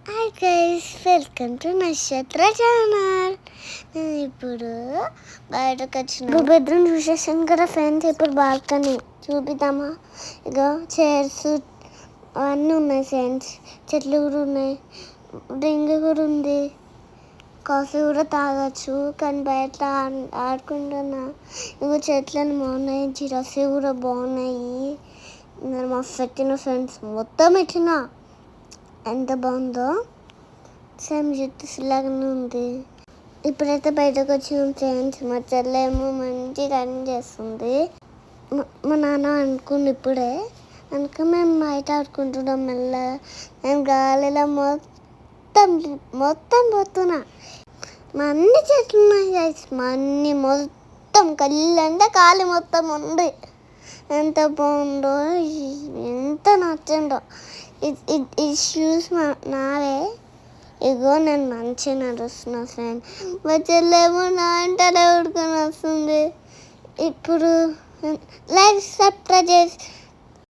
Hi guys, welcome to నక్షత్ర channel. నేను ఇప్పుడు బయటకు వచ్చిన బెడ్రూమ్ చూసేసాను కదా ఫ్రెండ్స్. ఇప్పుడు బాల్కనీ చూపిద్దామా? ఇగో చైర్స్ అవన్నీ ఉన్నాయి ఫ్రెండ్స్. చెట్లు కూడా ఉన్నాయి, రింగ్ కూడా ఉంది, కాఫీ కూడా తాగొచ్చు. కానీ బయట ఆడుకుంటున్నా. ఇగో చెట్లను బాగున్నాయి, జిరాఫీ కూడా బాగున్నాయి. నేను మస్తు ఎక్కిన ఫ్రెండ్స్, మొత్తం ఎక్కిన. ఎంత బాగుందో, సేమ్ జుట్టు లాగానే ఉంది. ఇప్పుడైతే బయటకు వచ్చినాం ఫ్రెండ్స్. మా చెల్లేమో మంచి రన్ చేస్తుంది. మా నాన్న అనుకుంది ఇప్పుడే మేము బయట ఆడుకుంటున్నాం. మెల్లగా నేను గాలిలో మొత్తం పోతున్నా. మా అన్ని చెట్లు ఉన్నాయి గైస్, మా అన్ని మొత్తం కళ్ళు అంటే కాలి మొత్తం ఉంది. ఎంత బాగుందో, ఎంత నచ్చిందో. ఈ షూస్ నావే. ఇగో నేను మంచిగా నడుస్తున్నా ఫ్రెండ్. మా చెల్లేమో నా అంటనే ఉడుకొని వస్తుంది. ఇప్పుడు లైక్ సబ్స్క్రైబ్ చేసి